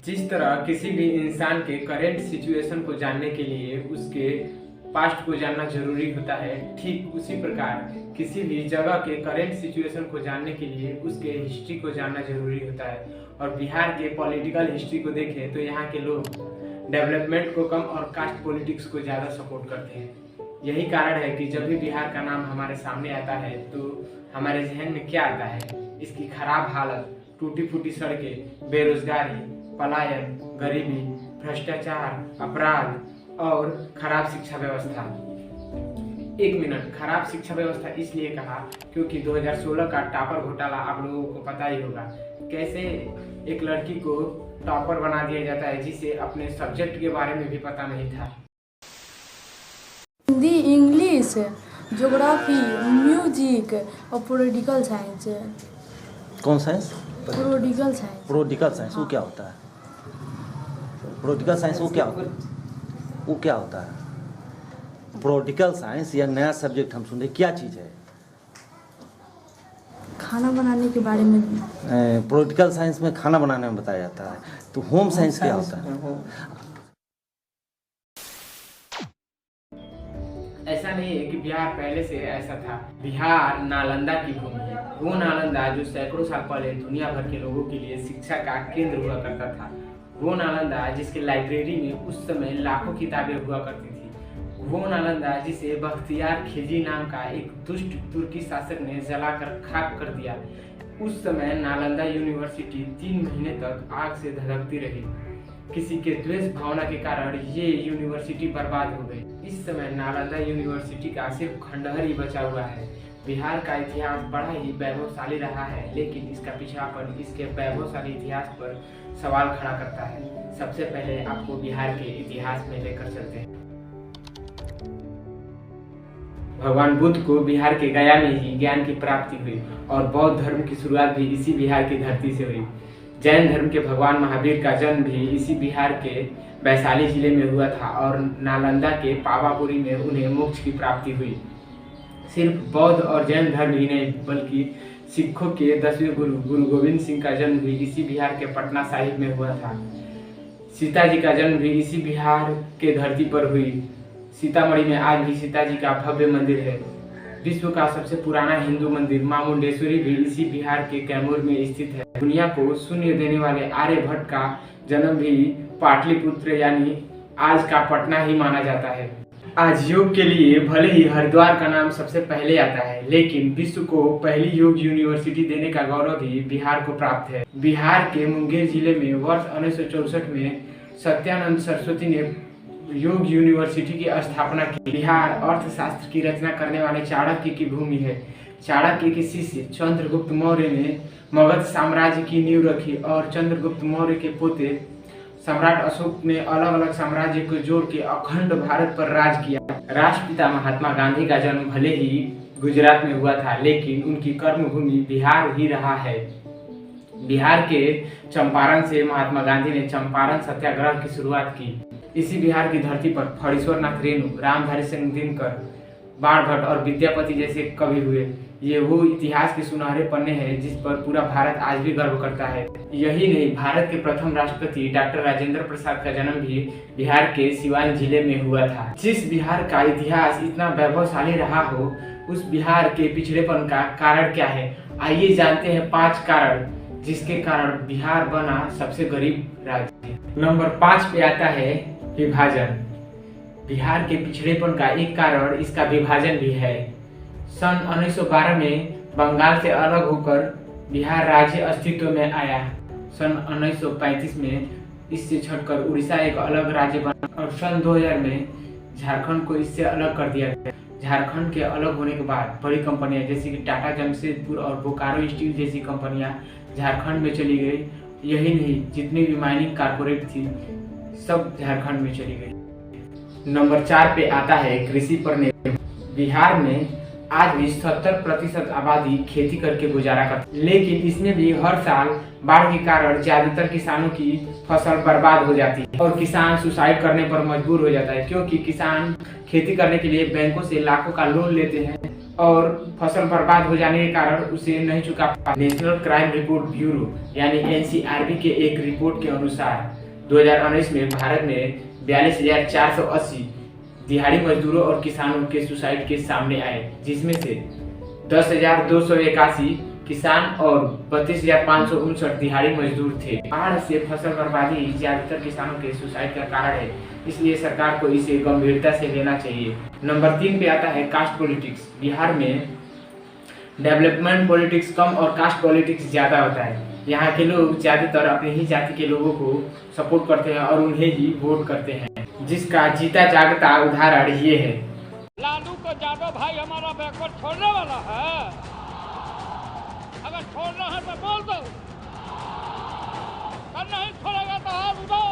जिस तरह किसी भी इंसान के करेंट सिचुएशन को जानने के लिए उसके पास्ट को जानना जरूरी होता है, ठीक उसी प्रकार किसी भी जगह के करेंट सिचुएशन को जानने के लिए उसके हिस्ट्री को जानना जरूरी होता है। और बिहार के पॉलिटिकल हिस्ट्री को देखें तो यहाँ के लोग डेवलपमेंट को कम और कास्ट पॉलिटिक्स को ज़्यादा सपोर्ट करते हैं। यही कारण है कि जब भी बिहार का नाम हमारे सामने आता है तो हमारे जहन में क्या आता है? इसकी खराब हालत, टूटी फूटी सड़कें, बेरोजगारी, पलायन, गरीबी, भ्रष्टाचार, अपराध और खराब शिक्षा व्यवस्था। एक मिनट, खराब शिक्षा व्यवस्था इसलिए कहा क्योंकि 2016 का टॉपर घोटाला आप लोगों को पता ही होगा। कैसे एक लड़की को टॉपर बना दिया जाता है जिसे अपने सब्जेक्ट के बारे में भी पता नहीं था। हिंदी, इंग्लिश, ज्योग्राफी, म्यूजिक और पॉलिटिकल साइंस। कौन science? Political science. Political science वो क्या होता है? पॉलिटिकल साइंस वो क्या होता है? वो क्या होता है? पॉलिटिकल साइंस या नया सब्जेक्ट हम सुन रहे, क्या चीज़ है? खाना बनाने के बारे में। पॉलिटिकल साइंस में खाना बनाने में बताया जाता है। तो होम साइंस क्या होता है? ऐसा नहीं है कि बिहार पहले से ऐसा था। बिहार नालंदा की भूमि है। वो नालंदा जो सैकड़ों साल पहले दुनिया भर के लोगों के लिए शिक्षा का केंद्र हुआ करता था। वो नालंदा जिसके लाइब्रेरी में उस समय लाखों किताबें हुआ करती थी। वो नालंदा जिसे बख्तियार खिलजी नाम का एक दुष्ट तुर्की शासक ने जलाकर खाक कर दिया। उस समय नालंदा यूनिवर्सिटी 3 महीने तक आग से धधकती रही। किसी के द्वेष भावना के कारण ये यूनिवर्सिटी बर्बाद हो गई। इस समय नालंदा यूनिवर्सिटी का सिर्फ खंडहर ही बचा हुआ है। बिहार का इतिहास बड़ा ही वैभवशाली रहा है, लेकिन इसका पिछड़ापन इसके वैभवशाली इतिहास पर सवाल खड़ा करता है। सबसे पहले आपको बिहार के इतिहास में लेकर चलते हैं। भगवान बुद्ध को बिहार के गया में ही ज्ञान की प्राप्ति हुई और बौद्ध धर्म की शुरुआत भी इसी बिहार की धरती से हुई। जैन धर्म के भगवान महावीर का जन्म भी इसी बिहार के वैशाली जिले में हुआ था और नालंदा के पावापुरी में उन्हें मोक्ष की प्राप्ति हुई। सिर्फ बौद्ध और जैन धर्म ही नहीं बल्कि सिखों के 10वें गुरु गोविंद सिंह का जन्म भी इसी बिहार के पटना साहिब में हुआ था। सीता जी का जन्म भी इसी बिहार के धरती पर हुई। सीतामढ़ी में आज भी सीता जी का भव्य मंदिर है। विश्व का सबसे पुराना हिंदू मंदिर मां मुंडेश्वरी भी इसी बिहार के कैमूर में स्थित है। दुनिया को शून्य देने वाले आर्यभट्ट का जन्म भी पाटलिपुत्र यानी आज का पटना ही माना जाता है। आज योग के लिए भले ही हरिद्वार का नाम सबसे पहले आता है, लेकिन विश्व को पहली योग यूनिवर्सिटी देने का गौरव भी बिहार को प्राप्त है। बिहार के मुंगेर जिले में वर्ष 1964 में सत्यानंद सरस्वती ने योग यूनिवर्सिटी की स्थापना की। बिहार अर्थशास्त्र की रचना करने वाले चाणक्य की भूमि है। चाणक्य के शिष्य चंद्रगुप्त मौर्य ने मगध साम्राज्य की नींव रखी और चंद्रगुप्त मौर्य के पोते सम्राट अशोक ने अलग अलग साम्राज्य को जोड़ के अखंड भारत पर राज किया। राष्ट्रपिता महात्मा गांधी का जन्म भले ही गुजरात में हुआ था, लेकिन उनकी कर्मभूमि बिहार ही रहा है। बिहार के चंपारण से महात्मा गांधी ने चंपारण सत्याग्रह की शुरुआत की। इसी बिहार की धरती पर फणीश्वरनाथ रेणु, रामधारी सिंह दिनकर, बाणभट्ट और विद्यापति जैसे कवि हुए। ये वो इतिहास के सुनहरे पन्ने हैं जिस पर पूरा भारत आज भी गर्व करता है। यही नहीं, भारत के प्रथम राष्ट्रपति डॉक्टर राजेंद्र प्रसाद का जन्म भी बिहार के सिवान जिले में हुआ था। जिस बिहार का इतिहास इतना वैभवशाली रहा हो, उस बिहार के पिछड़ेपन का कारण क्या है? आइए जानते हैं 5 कारण जिसके कारण बिहार बना सबसे गरीब राज्य। नंबर 5 पे आता है विभाजन। बिहार के पिछड़ेपन का एक कारण इसका विभाजन भी है। सन 1912 में बंगाल से अलग होकर बिहार राज्य अस्तित्व में आया। सन 1935 में इससे छटकर उड़ीसा एक अलग राज्य बना और सन 2000 में झारखंड को इससे अलग कर दिया गया। झारखंड के अलग होने के बाद बड़ी कंपनियां जैसे कि टाटा, जमशेदपुर और बोकारो स्टील जैसी कंपनियां झारखंड में चली गई। यही नहीं, जितनी भी माइनिंग कारपोरेट थी सब झारखंड में चली गई। नंबर 4 पे आता है कृषि पर निर्भर। बिहार में आज भी 70% आबादी खेती करके गुजारा करती है, लेकिन इसमें भी हर साल बाढ़ के कारण ज्यादातर किसानों की फसल बर्बाद हो जाती है और किसान सुसाइड करने पर मजबूर हो जाता है, क्योंकि किसान खेती करने के लिए बैंकों से लाखों का लोन लेते हैं और फसल बर्बाद हो जाने के कारण उसे नहीं चुका पा। नेशनल क्राइम रिपोर्ट ब्यूरो यानी NCRB के एक रिपोर्ट के अनुसार 2019 में भारत में 42,480 दिहाड़ी मजदूरों और किसानों के सुसाइड केस सामने आए, जिसमें से 10,281 किसान और 32,559 दिहाड़ी मजदूर थे। बाढ़ से फसल बर्बादी ज्यादातर किसानों के सुसाइड का कारण है, इसलिए सरकार को इसे गंभीरता से लेना चाहिए। नंबर 3 पे आता है कास्ट पॉलिटिक्स। बिहार में डेवलपमेंट पॉलिटिक्स कम और कास्ट पॉलिटिक्स ज़्यादा होता है। यहाँ के लोग ज़्यादातर अपनी ही जाति के लोगों को सपोर्ट करते हैं और उन्हें ही वोट करते हैं, जिसका जीता जागता उदाहरण ये है। लालू को यादव भाई हमारा बैकवर्ड छोड़ने वाला है, अगर छोड़ना है तो बोल दो, और नहीं छोड़ेगा तो हाथ उठाओ।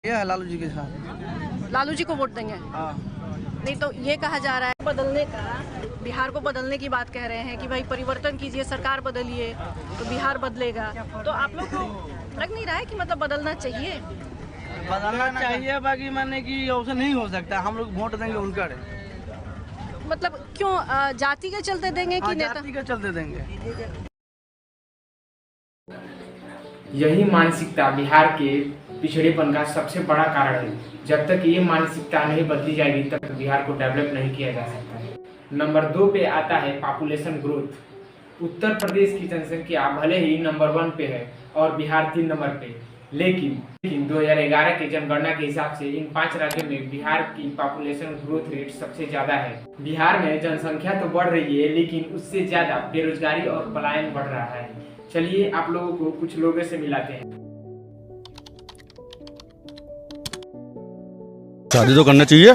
ये है लालू जी के साथ। लालू जी को वोट देंगे? हाँ। नहीं तो ये कहा जा रहा है बदलने का, बिहार को बदलने की बात कह रहे हैं कि भाई परिवर्तन कीजिए, सरकार बदलिए तो बिहार बदलेगा। तो आप लोग को लग नहीं रहा है कि मतलब बदलना चाहिए? बदलना चाहिए, बाकी माने कि ऑप्शन नहीं हो सकता, हम लोग वोट देंगे उनका। मतलब क्यों, जाति के चलते देंगे कि नेता जाति के चलते देंगे? यही मानसिकता बिहार के पिछड़ेपन का सबसे बड़ा कारण है। जब तक ये मानसिकता नहीं बदली जाएगी तब तक बिहार को डेवलप नहीं किया जा सकता है। नंबर 2 पे आता है पॉपुलेशन ग्रोथ। उत्तर प्रदेश की जनसंख्या भले ही नंबर 1 पे है और बिहार 3 नंबर पे, लेकिन 2011 की जनगणना के हिसाब से इन 5 राज्यों में बिहार की पॉपुलेशन ग्रोथ रेट सबसे ज्यादा है। बिहार में जनसंख्या तो बढ़ रही है, लेकिन उससे ज्यादा बेरोजगारी और पलायन बढ़ रहा है। चलिए आप लोगों को कुछ लोगों से मिलाते हैं। शादी तो करनी चाहिए।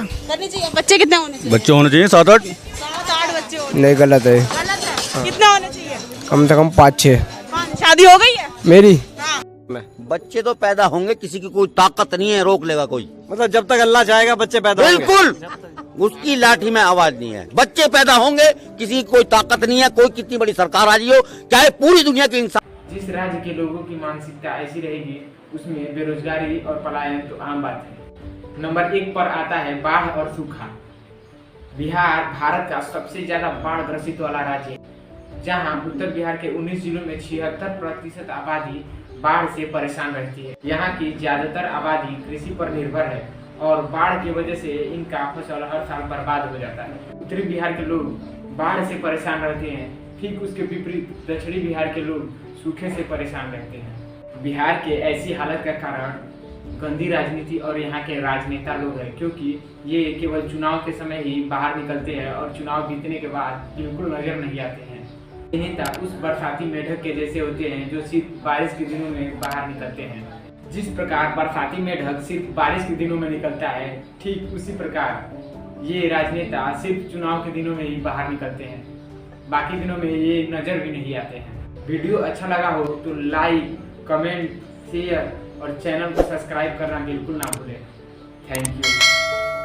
बच्चे कितने होने चाहिए? बच्चे होने चाहिए 7-8। 7-8 बच्चे होने? नहीं, गलत है। गलत है। कितने होने चाहिए? कम से कम 5-6। शादी हो गई है मेरी? बच्चे तो पैदा होंगे, किसी की कोई ताकत नहीं है रोक लेगा कोई। मतलब जब तक अल्लाह चाहेगा बच्चे पैदा होंगे। बिल्कुल, उसकी लाठी में आवाज नहीं है। बच्चे पैदा होंगे, किसी की कोई ताकत नहीं है, कोई कितनी बड़ी सरकार आ रही हो, चाहे पूरी दुनिया के इंसान। जिस राज्य के लोगों की मानसिकता ऐसी रहेगी उसमें बेरोजगारी और पलायन तो आम बात है। नंबर 1 पर आता है बाढ़ और सूखा। बिहार भारत का सबसे ज्यादा बाढ़ ग्रसित वाला राज्य है, जहां उत्तर बिहार के 19 जिलों में 76% आबादी बाढ़ से परेशान रहती है। यहाँ की ज्यादातर आबादी कृषि पर निर्भर है और बाढ़ की वजह से इनका फसल हर साल बर्बाद हो जाता है। उत्तरी बिहार के लोग बाढ़ से परेशान रहते हैं, ठीक उसके विपरीत दक्षिणी बिहार के लोग सूखे से परेशान रहते हैं। बिहार के ऐसी हालत का कारण गंदी राजनीति और यहाँ के राजनेता लोग हैं, क्योंकि ये केवल चुनाव के समय ही बाहर निकलते हैं और चुनाव जीतने के बाद बिल्कुल नजर नहीं आते हैं। ये नेता उस बरसाती मेढक के जैसे होते हैं जो सिर्फ बारिश के दिनों में बाहर निकलते हैं। जिस प्रकार बरसाती मेढक सिर्फ बारिश के दिनों में निकलता है, ठीक उसी प्रकार ये राजनेता सिर्फ चुनाव के दिनों में ही बाहर निकलते हैं, बाकी दिनों में ये नजर भी नहीं आते हैं। वीडियो अच्छा लगा हो तो लाइक, कमेंट, शेयर और चैनल को सब्सक्राइब करना बिल्कुल ना भूलें। Thank you.